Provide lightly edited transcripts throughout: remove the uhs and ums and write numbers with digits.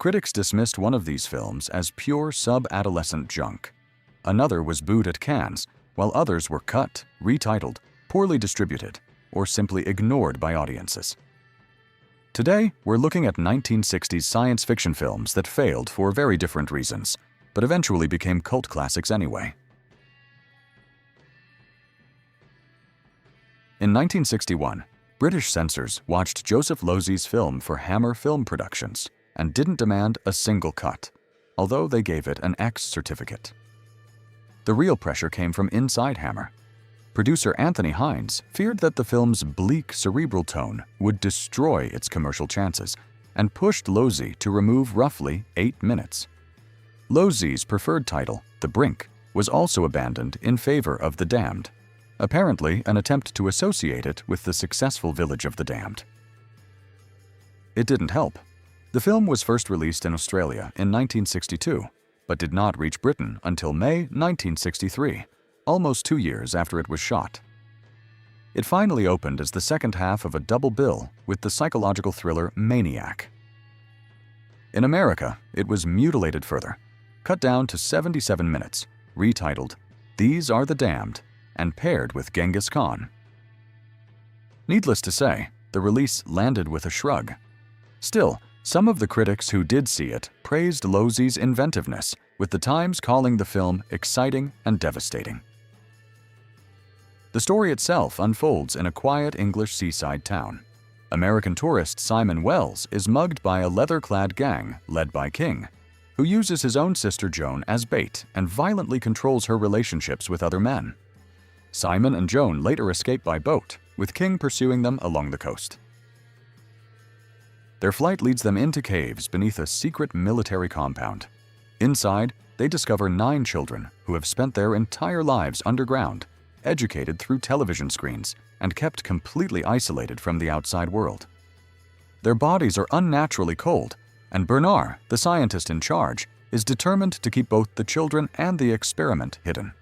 Critics dismissed one of these films as pure sub-adolescent junk. Another was booed at Cannes, while others were cut, retitled, poorly distributed, or simply ignored by audiences. Today, we're looking at 1960s science fiction films that failed for very different reasons, but eventually became cult classics anyway. In 1961, British censors watched Joseph Losey's film for Hammer Film Productions and didn't demand a single cut, although they gave it an X certificate. The real pressure came from inside Hammer. Producer Anthony Hines feared that the film's bleak, cerebral tone would destroy its commercial chances and pushed Losey to remove roughly 8 minutes. Losey's preferred title, The Brink, was also abandoned in favor of The Damned, apparently an attempt to associate it with the successful Village of the Damned. It didn't help. The film was first released in Australia in 1962, but did not reach Britain until May 1963. Almost 2 years after it was shot. It finally opened as the second half of a double bill with the psychological thriller Maniac. In America, it was mutilated further, cut down to 77 minutes, retitled These Are the Damned, and paired with Genghis Khan. Needless to say, the release landed with a shrug. Still, some of the critics who did see it praised Losey's inventiveness, with the Times calling the film exciting and devastating. The story itself unfolds in a quiet English seaside town. American tourist Simon Wells is mugged by a leather-clad gang led by King, who uses his own sister Joan as bait and violently controls her relationships with other men. Simon and Joan later escape by boat, with King pursuing them along the coast. Their flight leads them into caves beneath a secret military compound. Inside, they discover 9 children who have spent their entire lives underground, educated through television screens, and kept completely isolated from the outside world. Their bodies are unnaturally cold, and Bernard, the scientist in charge, is determined to keep both the children and the experiment hidden.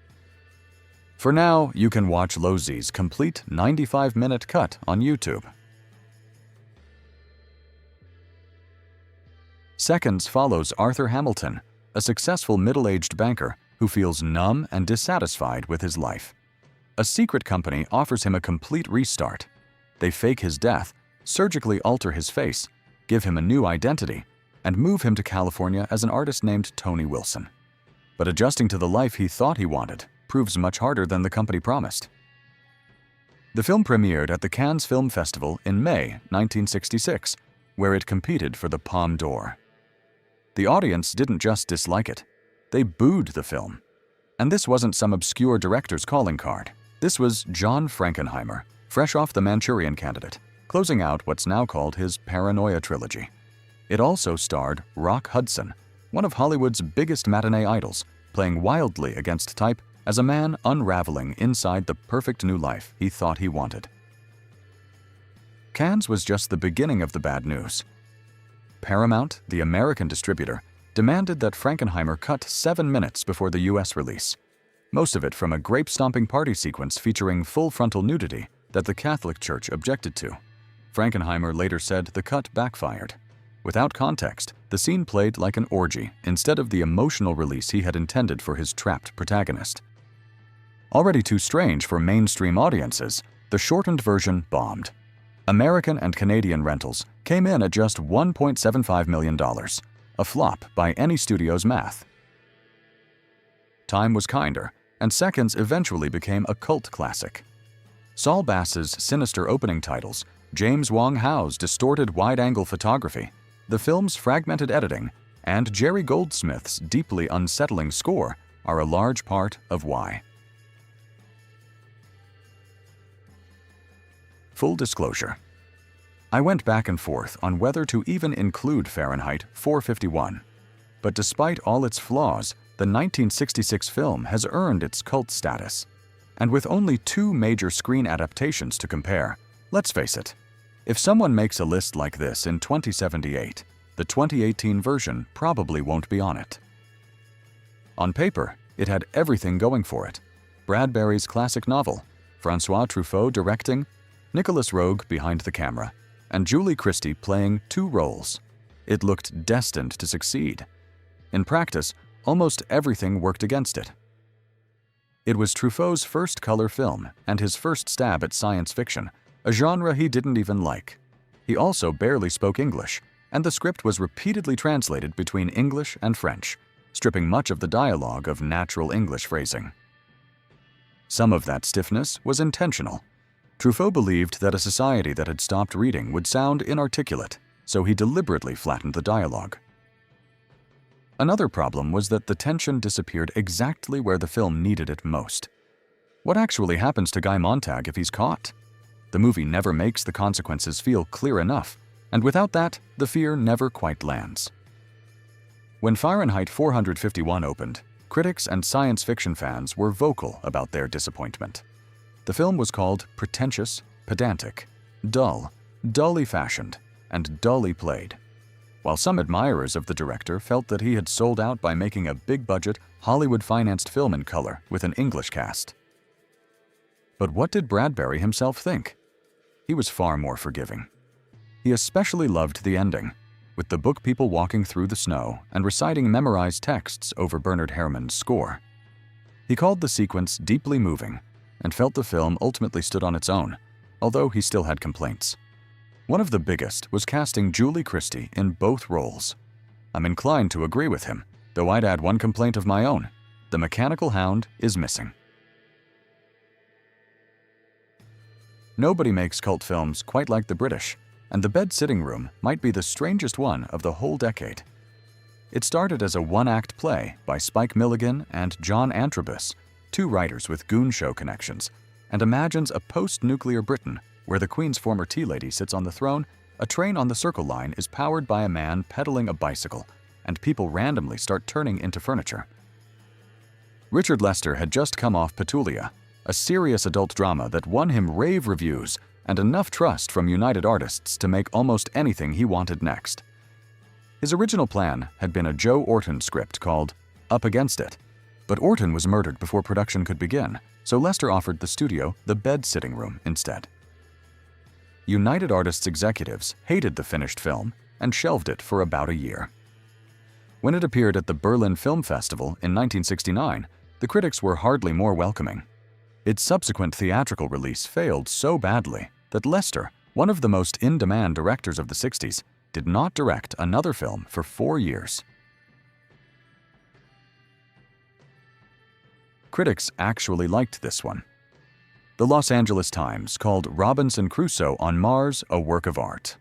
For now, you can watch Losey's complete 95-minute cut on YouTube. Seconds follows Arthur Hamilton, a successful middle-aged banker who feels numb and dissatisfied with his life. A secret company offers him a complete restart. They fake his death, surgically alter his face, give him a new identity, and move him to California as an artist named Tony Wilson. But adjusting to the life he thought he wanted proves much harder than the company promised. The film premiered at the Cannes Film Festival in May 1966, where it competed for the Palme d'Or. The audience didn't just dislike it, they booed the film. And this wasn't some obscure director's calling card. This was John Frankenheimer, fresh off The Manchurian Candidate, closing out what's now called his Paranoia trilogy. It also starred Rock Hudson, one of Hollywood's biggest matinee idols, playing wildly against type as a man unraveling inside the perfect new life he thought he wanted. Cannes was just the beginning of the bad news. Paramount, the American distributor, demanded that Frankenheimer cut 7 minutes before the US release, most of it from a grape-stomping party sequence featuring full frontal nudity that the Catholic Church objected to. Frankenheimer later said the cut backfired. Without context, the scene played like an orgy instead of the emotional release he had intended for his trapped protagonist. Already too strange for mainstream audiences, the shortened version bombed. American and Canadian rentals came in at just $1.75 million, a flop by any studio's math. Time was kinder, and Seconds eventually became a cult classic. Saul Bass's sinister opening titles, James Wong Howe's distorted wide-angle photography, the film's fragmented editing, and Jerry Goldsmith's deeply unsettling score are a large part of why. Full disclosure. I went back and forth on whether to even include Fahrenheit 451, but despite all its flaws, the 1966 film has earned its cult status. And with only 2 major screen adaptations to compare, let's face it, if someone makes a list like this in 2078, the 2018 version probably won't be on it. On paper, it had everything going for it. Bradbury's classic novel, François Truffaut directing, Nicholas Roeg behind the camera, and Julie Christie playing 2 roles. It looked destined to succeed. In practice, almost everything worked against it. It was Truffaut's first color film and his first stab at science fiction, a genre he didn't even like. He also barely spoke English, and the script was repeatedly translated between English and French, stripping much of the dialogue of natural English phrasing. Some of that stiffness was intentional. Truffaut believed that a society that had stopped reading would sound inarticulate, so he deliberately flattened the dialogue. Another problem was that the tension disappeared exactly where the film needed it most. What actually happens to Guy Montag if he's caught? The movie never makes the consequences feel clear enough, and without that, the fear never quite lands. When Fahrenheit 451 opened, critics and science fiction fans were vocal about their disappointment. The film was called pretentious, pedantic, dull, dully fashioned, and dully played. While some admirers of the director felt that he had sold out by making a big-budget, Hollywood-financed film in color with an English cast. But what did Bradbury himself think? He was far more forgiving. He especially loved the ending, with the book people walking through the snow and reciting memorized texts over Bernard Herrmann's score. He called the sequence deeply moving and felt the film ultimately stood on its own, although he still had complaints. One of the biggest was casting Julie Christie in both roles. I'm inclined to agree with him, though I'd add one complaint of my own. The mechanical hound is missing. Nobody makes cult films quite like the British, and The Bed Sitting Room might be the strangest one of the whole decade. It started as a one-act play by Spike Milligan and John Antrobus, two writers with Goon Show connections, and imagines a post-nuclear Britain where the Queen's former tea lady sits on the throne, a train on the Circle Line is powered by a man pedaling a bicycle, and people randomly start turning into furniture. Richard Lester had just come off Petulia, a serious adult drama that won him rave reviews and enough trust from United Artists to make almost anything he wanted next. His original plan had been a Joe Orton script called Up Against It, but Orton was murdered before production could begin, so Lester offered the studio The Bed Sitting Room instead. United Artists executives hated the finished film and shelved it for about a year. When it appeared at the Berlin Film Festival in 1969, the critics were hardly more welcoming. Its subsequent theatrical release failed so badly that Lester, one of the most in-demand directors of the 60s, did not direct another film for 4 years. Critics actually liked this one. The Los Angeles Times called Robinson Crusoe on Mars a work of art.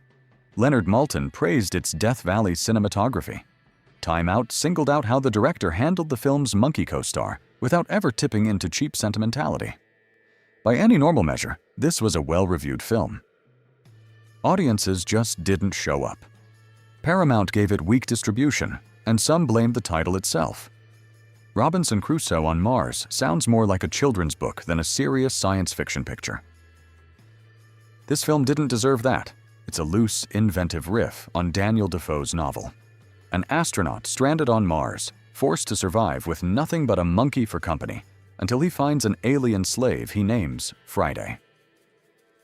Leonard Maltin praised its Death Valley cinematography. Time Out singled out how the director handled the film's monkey co-star without ever tipping into cheap sentimentality. By any normal measure, this was a well-reviewed film. Audiences just didn't show up. Paramount gave it weak distribution, and some blamed the title itself. Robinson Crusoe on Mars sounds more like a children's book than a serious science fiction picture. This film didn't deserve that. It's a loose, inventive riff on Daniel Defoe's novel. An astronaut stranded on Mars, forced to survive with nothing but a monkey for company, until he finds an alien slave he names Friday.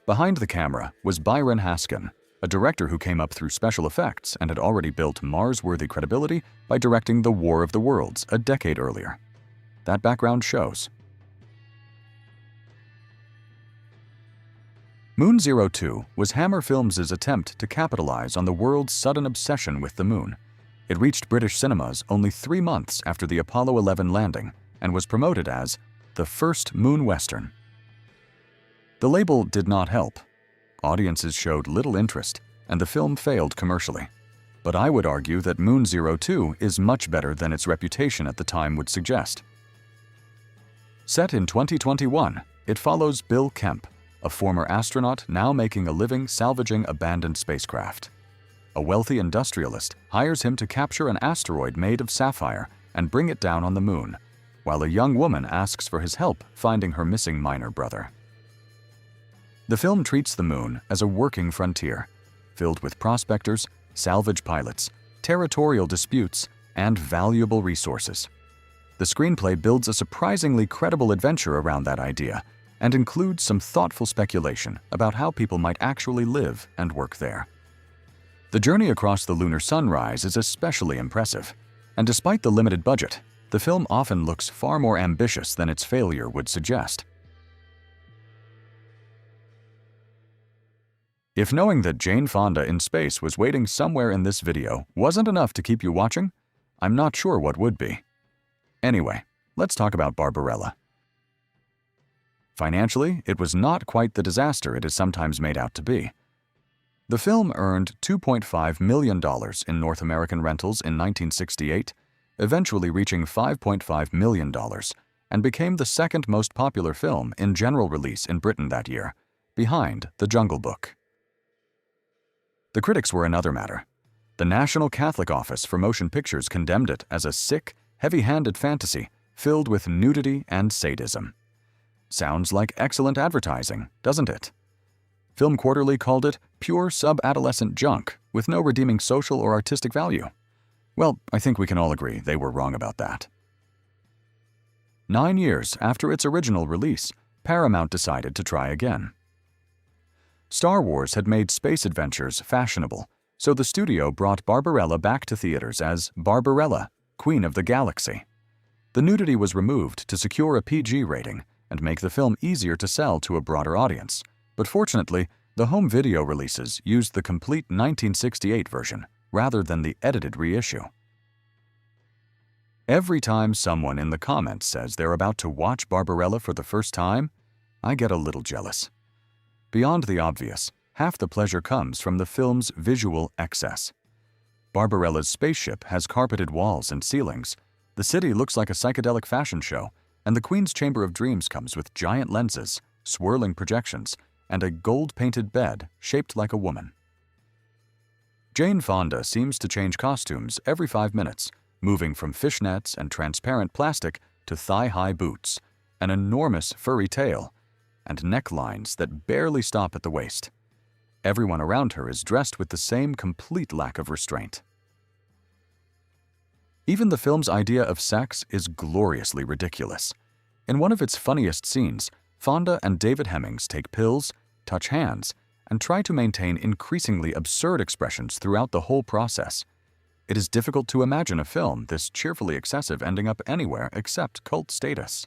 Behind the camera was Byron Haskin, a director who came up through special effects and had already built Mars-worthy credibility by directing The War of the Worlds a decade earlier. That background shows. Moon 02 was Hammer Films' attempt to capitalize on the world's sudden obsession with the moon. It reached British cinemas only 3 months after the Apollo 11 landing and was promoted as the first moon western. The label did not help. Audiences showed little interest, and the film failed commercially. But I would argue that Moon 02 is much better than its reputation at the time would suggest. Set in 2021, it follows Bill Kemp, a former astronaut now making a living salvaging abandoned spacecraft. A wealthy industrialist hires him to capture an asteroid made of sapphire and bring it down on the moon, while a young woman asks for his help finding her missing minor brother. The film treats the moon as a working frontier, filled with prospectors, salvage pilots, territorial disputes, and valuable resources. The screenplay builds a surprisingly credible adventure around that idea and includes some thoughtful speculation about how people might actually live and work there. The journey across the lunar sunrise is especially impressive, and despite the limited budget, the film often looks far more ambitious than its failure would suggest. If knowing that Jane Fonda in space was waiting somewhere in this video wasn't enough to keep you watching, I'm not sure what would be. Anyway, let's talk about Barbarella. Financially, it was not quite the disaster it is sometimes made out to be. The film earned $2.5 million in North American rentals in 1968, eventually reaching $5.5 million, and became the second most popular film in general release in Britain that year, behind The Jungle Book. The critics were another matter. The National Catholic Office for Motion Pictures condemned it as a sick, heavy-handed fantasy filled with nudity and sadism. Sounds like excellent advertising, doesn't it? Film Quarterly called it pure sub-adolescent junk with no redeeming social or artistic value. Well, I think we can all agree they were wrong about that. 9 years after its original release, Paramount decided to try again. Star Wars had made space adventures fashionable, so the studio brought Barbarella back to theaters as Barbarella, Queen of the Galaxy. The nudity was removed to secure a PG rating and make the film easier to sell to a broader audience, but fortunately, the home video releases used the complete 1968 version rather than the edited reissue. Every time someone in the comments says they're about to watch Barbarella for the first time, I get a little jealous. Beyond the obvious, half the pleasure comes from the film's visual excess. Barbarella's spaceship has carpeted walls and ceilings, the city looks like a psychedelic fashion show, and the Queen's Chamber of Dreams comes with giant lenses, swirling projections, and a gold-painted bed shaped like a woman. Jane Fonda seems to change costumes every 5 minutes, moving from fishnets and transparent plastic to thigh-high boots, an enormous furry tail, and necklines that barely stop at the waist. Everyone around her is dressed with the same complete lack of restraint. Even the film's idea of sex is gloriously ridiculous. In one of its funniest scenes, Fonda and David Hemmings take pills, touch hands, and try to maintain increasingly absurd expressions throughout the whole process. It is difficult to imagine a film this cheerfully excessive ending up anywhere except cult status.